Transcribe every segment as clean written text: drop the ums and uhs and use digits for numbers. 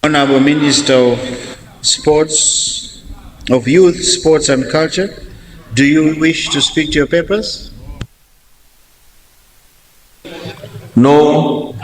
Honorable Minister of Sports, of Youth, Sports and Culture, do you wish to speak to your papers? No.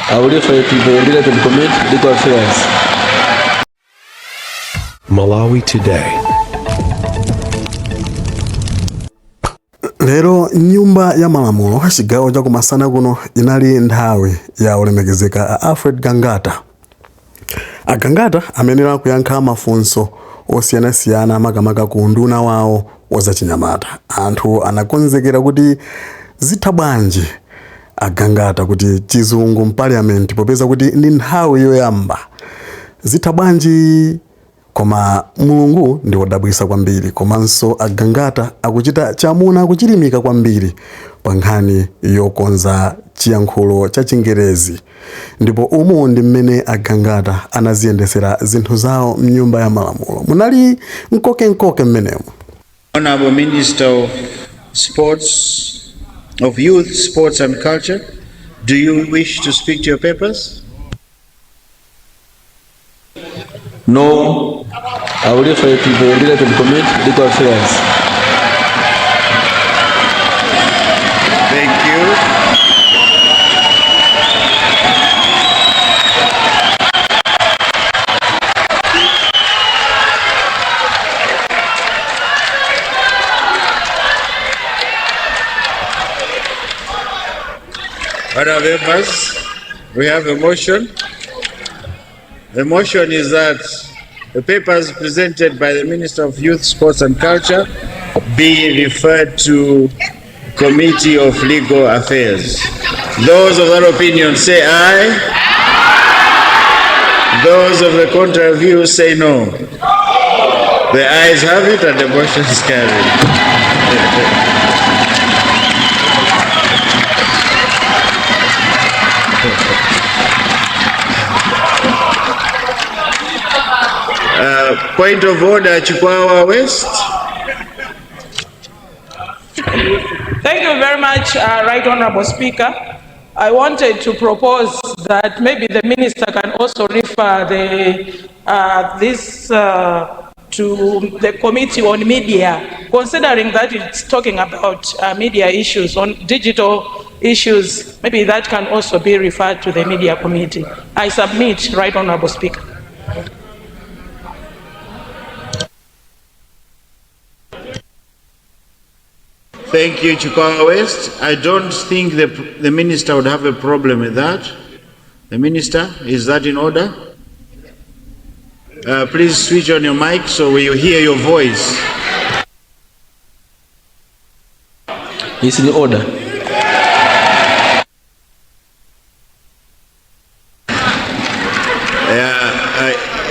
I will refer to the related committee, legal affairs. Malawi Today. Lero nyumba ya malamulo chigawo cha kumasana kuno inali nthawi ya olemekezeka Alfred Gangata. Gangata amenera kuyankha mafunso osiyanasiyana makamaka ku nduna wawo wazachinyamata. Anthu anakonzekera kuti zitha bwanji Gangata kuti chizungu Mpaliyamenti popeza kuti ndi nthawi yoyamba. Zitha bwanji koma Mulungu ndi wodabwisa kwambiri, komanso Gangata akuchita chamuna kuchilimika kwambiri pa nkhani yokonza chiyankhulo cha Chingerezi. Ndipo umu ndi mmene Gangata anaziyendesera zinthu zawo mnyumba ya malamulo. Munali nkoke mmenemo. Honorable Minister of Sports, of Youth, Sports and Culture, do you wish to speak to your papers? No. I will refer to the related committee, legal affairs. Thank you. Other members, we have a motion. The motion is that the papers presented by the Minister of Youth, Sports and Culture be referred to Committee of Legal Affairs. Those of that opinion say aye. Those of the contrary view say no. The ayes have it and the motion is carried. Point of order, Chikwawa West. Thank you very much, Right Honorable Speaker. I wanted to propose that maybe the Minister can also refer this to the Committee on Media, considering that it's talking about media issues, on digital issues. Maybe that can also be referred to the Media Committee. I submit, Right Honorable Speaker. Thank you, Chikwawa West. I don't think the Minister would have a problem with that. The Minister, is that in order? Please switch on your mic so we hear your voice. It's in order.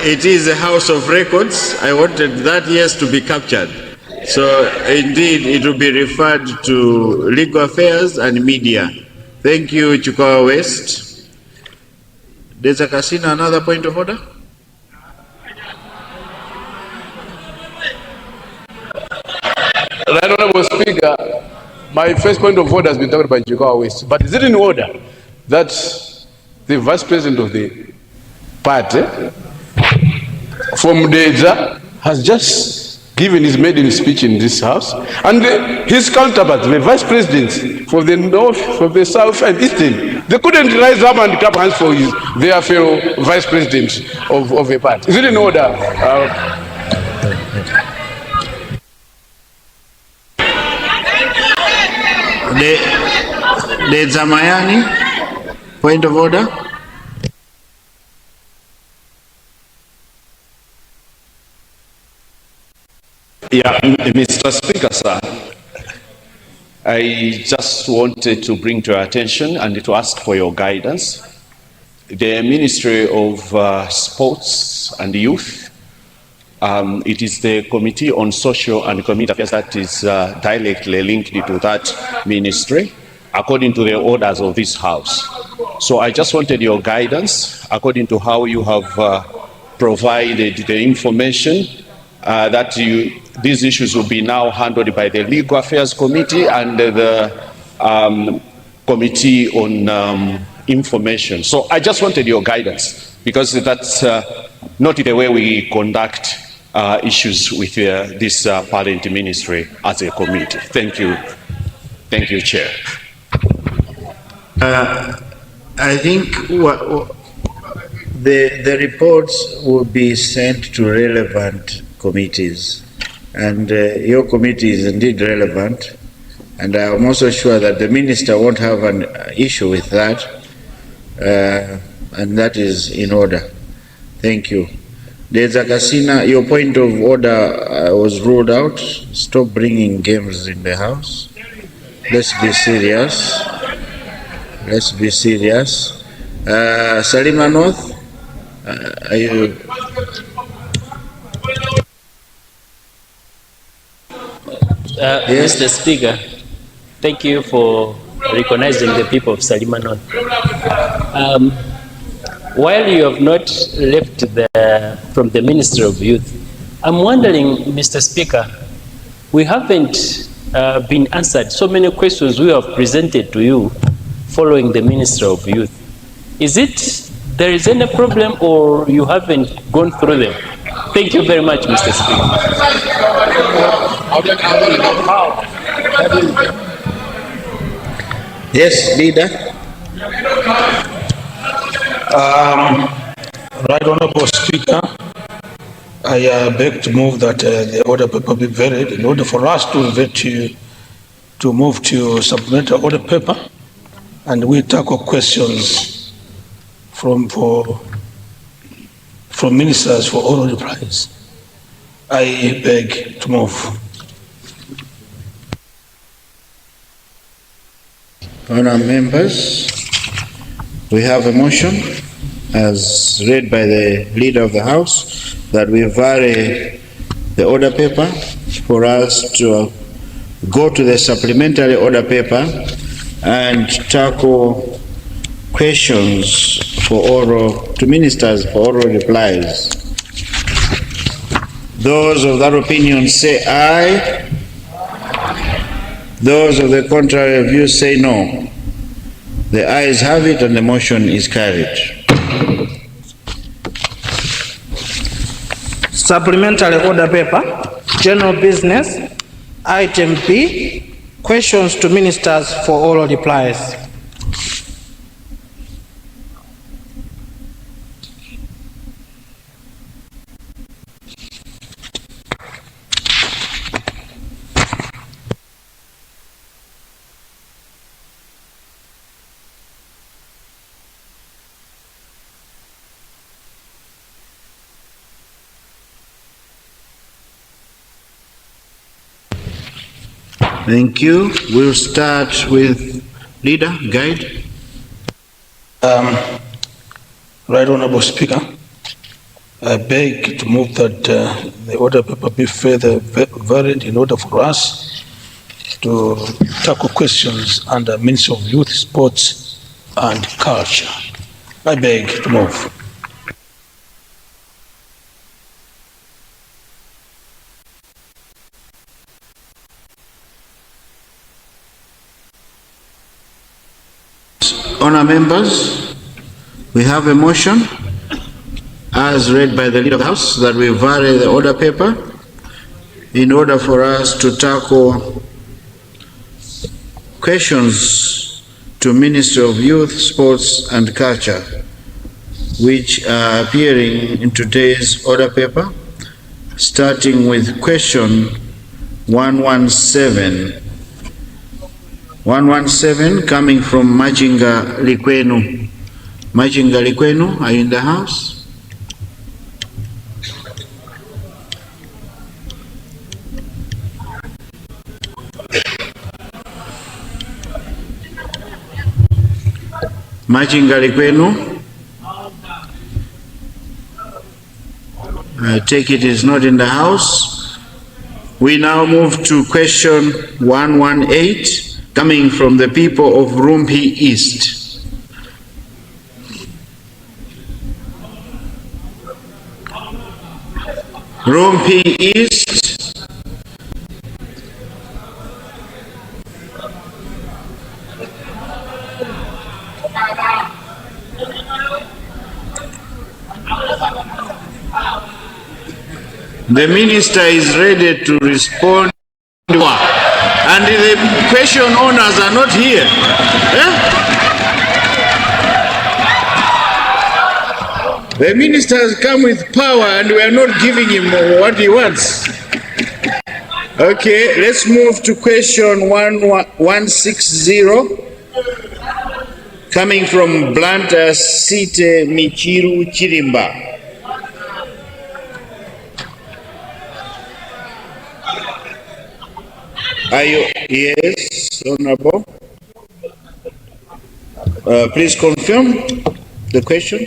It is a house of records. I wanted that yes to be captured. So indeed it will be referred to Legal Affairs and Media. Thank you, Chukwa West. There's a casino, another point of order? Right Honorable Speaker, my first point of order has been taken by Chukwa West, but is it in order that the Vice President of the party from Deja has just given his maiden speech in this house, and his counterpart, the Vice President for the North, for the South and Eastern, they couldn't rise up and clap hands for their fellow Vice Presidents of a party. Is it in order? The Zamayani, point of order. Yeah, Mr. Speaker, sir, I just wanted to bring to your attention and to ask for your guidance. The Ministry of Sports and Youth, it is the Committee on Social and Community Affairs that is directly linked to that ministry, according to the orders of this House. So I just wanted your guidance, according to how you have provided the information, that these issues will be now handled by the Legal Affairs Committee and the Committee on Information. So I just wanted your guidance, because that's not the way we conduct issues with this parent ministry as a committee. Thank you. Thank you, Chair. I think the reports will be sent to relevant committees, and your committee is indeed relevant, and I'm also sure that the minister won't have an issue with that, and that is in order. Thank you. Deza Kasina, your point of order was ruled out. Stop bringing games in the house. Let's be serious. Let's be serious. Salima North, are you? Yes? Mr. Speaker, thank you for recognizing the people of Salima North. While you have not left from the Ministry of Youth, I'm wondering, Mr. Speaker, we haven't been answered so many questions we have presented to you following the Ministry of Youth. Is it there is any problem, or you haven't gone through them? Thank you very much, Mr. Speaker. Yes, leader. Right Honorable Speaker, I beg to move that the order paper be varied in order for us to invite you to move to supplementary order paper, and we tackle questions from ministers for oral replies. I beg to move. Honourable members, we have a motion as read by the leader of the House that we vary the order paper for us to go to the supplementary order paper and tackle questions for oral to ministers for oral replies. Those of that opinion say aye. Those of the contrary view say no. The ayes have it and the motion is carried. Supplementary order paper, general business, item B, questions to ministers for oral replies. Thank you. We'll start with leader, guide. Right Honorable Speaker, I beg to move that the order paper be further varied in order for us to tackle questions under Ministry of Youth, Sports and Culture. I beg to move. Honour members, we have a motion as read by the leader of the House that we vary the order paper in order for us to tackle questions to Ministry of Youth, Sports and Culture, which are appearing in today's order paper, starting with question 117. 117 coming from Majinga Likwenu. Majinga Likwenu, are you in the house? Majinga Likwenu, I take it is not in the house. We now move to question 118. Coming from the people of Rumpi East. Rumpi East. The minister is ready to respond. And the question owners are not here. The minister has come with power and we are not giving him what he wants. Okay, let's move to question 160, coming from Blanta Site Michiru Chirimba. Are you? Yes, Honorable. Please confirm the question.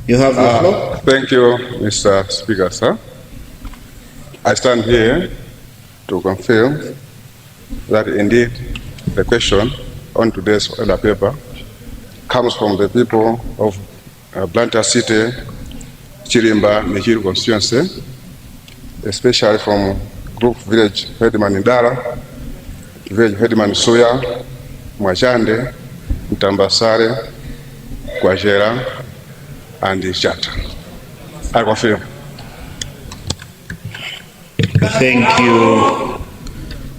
You have the floor. Thank you, Mr. Speaker, sir. I stand here to confirm that indeed the question on today's order paper comes from the people of Blanta City, Chirimba, Michiru constituency, especially from Group Village Headman Indara, Village Headman Suya, Mwajande, Mtambasare, Kwajera, and Chata. I confirm. Thank you.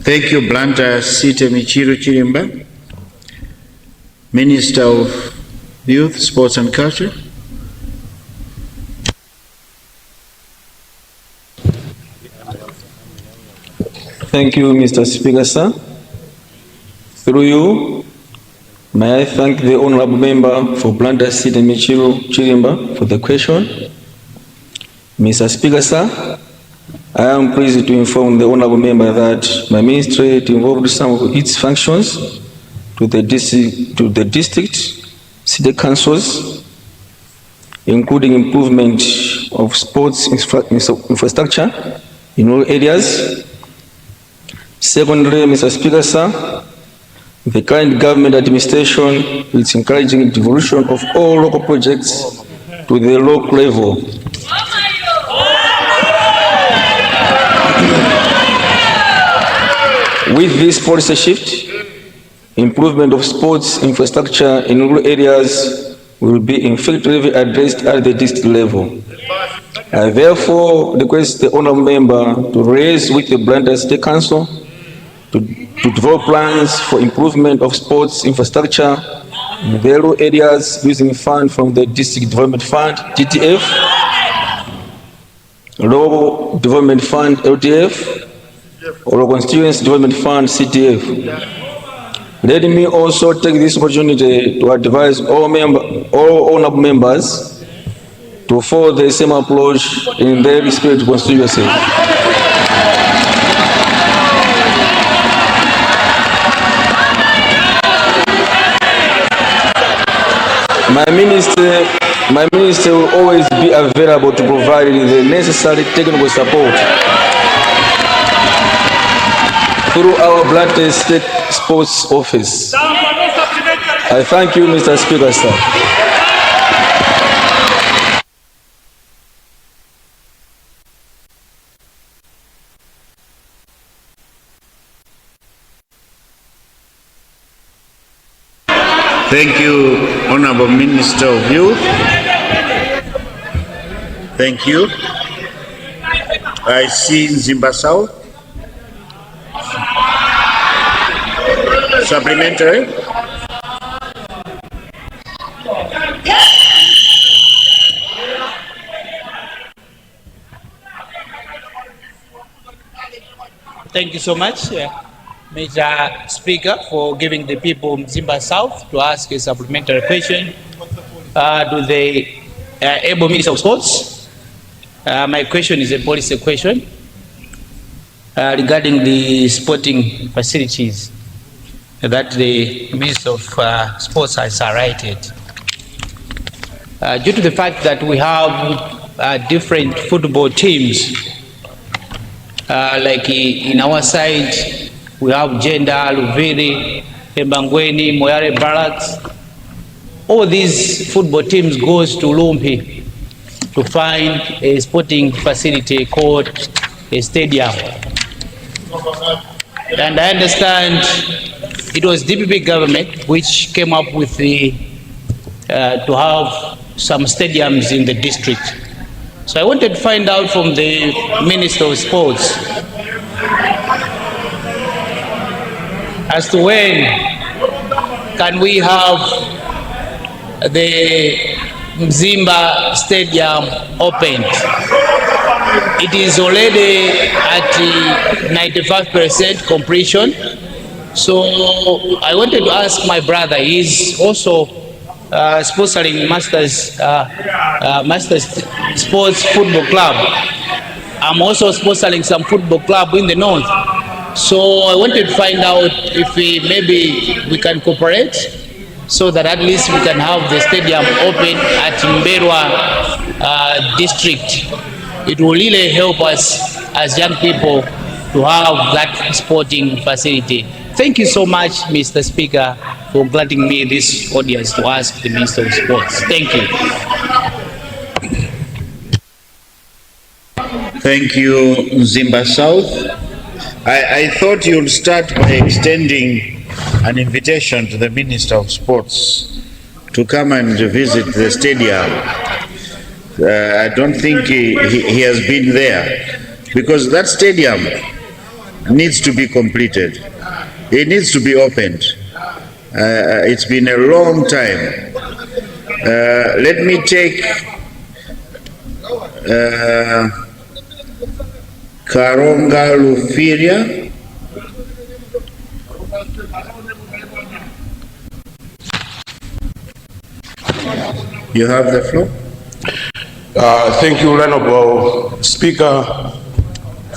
Thank you, Blanta Site Michiru Chirimba, Minister of Youth, Sports and Culture. Thank you, Mr. Speaker, sir. Through you, may I thank the honorable member for Blanta City Michiru Chirimba for the question. Mr. Speaker, sir, I am pleased to inform the honorable member that my ministry involved some of its functions to the district city councils, including improvement of sports infrastructure in all areas. Secondly, Mr. Speaker, sir, the current government administration is encouraging the devolution of all local projects to the local level. With this policy shift, improvement of sports infrastructure in rural areas will be effectively addressed at the district level. I therefore request the honourable member to raise with the Blanta City Council to develop plans for improvement of sports infrastructure in the rural areas using funds from the District Development Fund, DDF, Local Development Fund, LDF, or Constituency Development Fund, CDF. Let me also take this opportunity to advise all honourable members to follow the same approach in their respective constituencies. My minister will always be available to provide the necessary technical support through our Blanta State Sports Office. I thank you, Mr. Speaker, sir. Thank you, Honorable Minister of Youth. Thank you. I see Zimba South. Supplementary. Thank you so much, Mr. Speaker, for giving the people of Zimba South to ask a supplementary question to the able Minister of Sports. My question is a policy question regarding the sporting facilities that the Minister of Sports has highlighted. Due to the fact that we have different football teams, like in our side, we have Jenda, Luviri, Mbangweni, Moyale Barracks. All these football teams goes to Lumpi to find a sporting facility called a stadium. And I understand it was DPP government which came up with the to have some stadiums in the district. So I wanted to find out from the Minister of Sports as to when can we have the Mzimba Stadium opened. It is already at 95% completion. So I wanted to ask my brother, he's also sponsoring Masters Sports Football Club. I'm also sponsoring some football club in the north. So I wanted to find out if maybe we can cooperate so that at least we can have the stadium open at Mberwa district. It will really help us as young people to have that sporting facility. Thank you so much, Mr. Speaker, for granting me this audience to ask the Minister of Sports. Thank you. Thank you, Mzimba South. I thought you'd start by extending an invitation to the Minister of Sports to come and visit the stadium. I don't think he has been there, because that stadium needs to be completed. It needs to be opened. It's been a long time. Let me take Karonga Lufiria. You have the floor. Thank you, Honorable Speaker,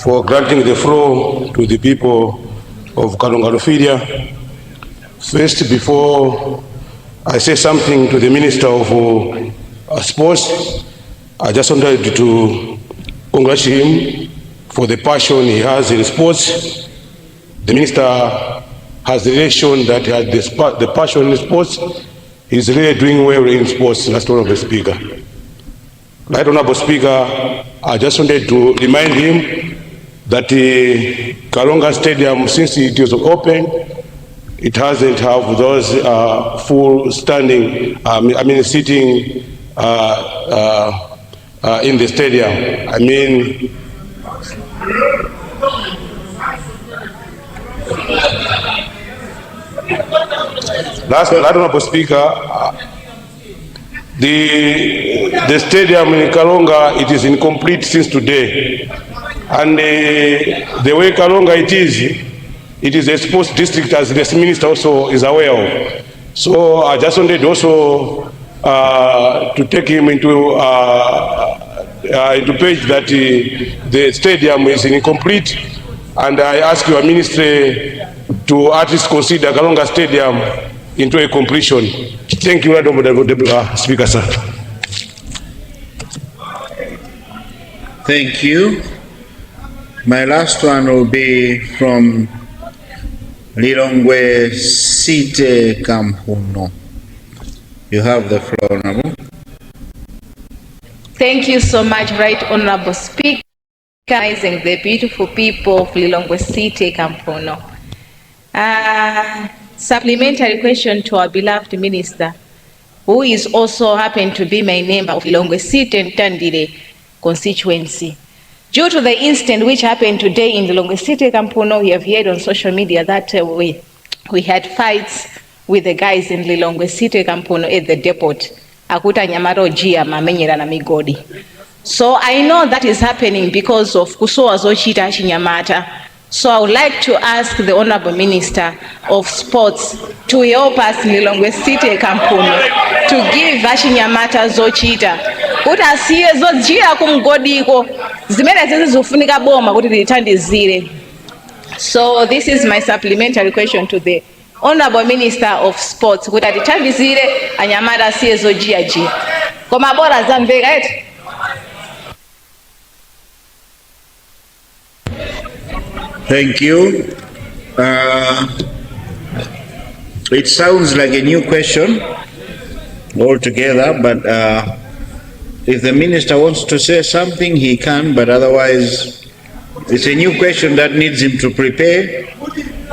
for granting the floor to the people of Karonga Lufiria. First, before I say something to the Minister of Sports, I just wanted to congratulate him for the passion he has in sports. The Minister has really shown that he has the passion in sports. He's really doing well in sports, Last Honorable Speaker. Right Honorable Speaker, I just wanted to remind him that Karonga Stadium, since it was open, it hasn't have those full standing, sitting in the stadium. I mean, last Honorable Speaker, the stadium in Karonga, it is incomplete since today. And the way Karonga it is a sports district, as the Minister also is aware of. So I just wanted also to take him into page that the stadium is incomplete, and I ask your ministry to at least consider Karonga Stadium into a completion. Thank you, Honorable Speaker, sir. Thank you. My last one will be from Lilongwe Site Kampuno. You have the floor, Honorable. Thank you so much, Right Honorable Speaker, recognizing the beautiful people of Lilongwe Site Kampuno. Supplementary question to our beloved Minister, who is also happened to be my neighbor of Lilongwe Site and Tandile constituency. Due to the incident which happened today in the Lilongwe Site Kampuno, we have heard on social media that we had fights with the guys in Lilongwe Site Kampuno at the depot. Akuta nyamaro jia mamenyera na migodi. So I know that is happening because of kusoa zochita chinyamata. So I would like to ask the Honorable Minister of Sports to help us in Lilongwe Site Kampuno to give Vashinyamata zochita. Uta siye zojia kumgodiko zimene zizofunika boma kuti lithandizire. So this is my supplementary question to the Honorable Minister of Sports kuti atithandizire anyamata siye zojia jia. Koma bora zamveka eti. Thank you. It sounds like a new question altogether, but if the Minister wants to say something, he can, but otherwise, it's a new question that needs him to prepare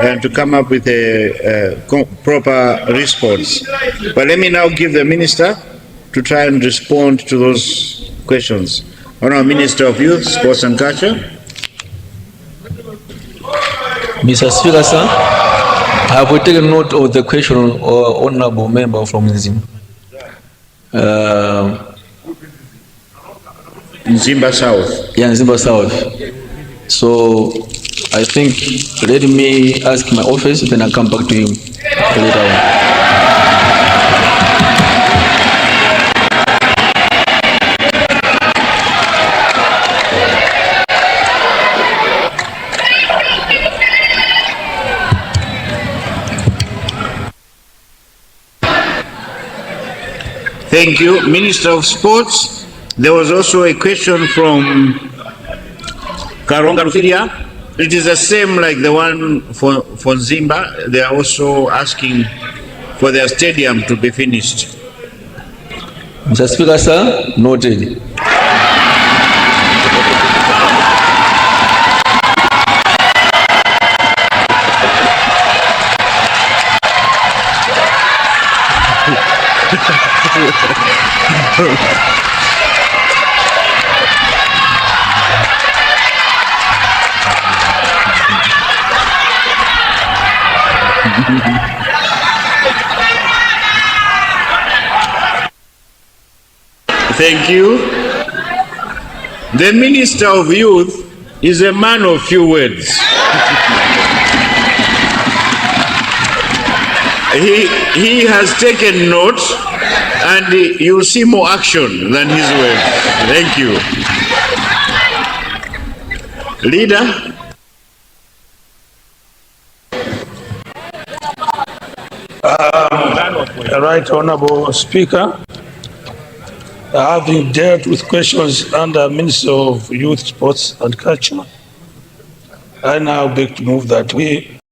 and to come up with a proper response. But let me now give the Minister to try and respond to those questions. Honourable Minister of Youth, Sports and Culture. Mr. Speaker, sir, I have taken note of the question of honourable member from Nzimba. Nzimba South. Yeah, Nzimba South. So I think let me ask my office, then I'll come back to you later on. Thank you. Minister of Sports, there was also a question from Karonga Rufidia. It is the same like the one for Nzimba. They are also asking for their stadium to be finished. Mr. Speaker, sir, noted. Thank you. The Minister of Youth is a man of few words. He has taken note, and you'll see more action than his words. Thank you. Leader. Right Honourable Speaker, having dealt with questions under Minister of Youth, Sports and Culture, I now beg to move that we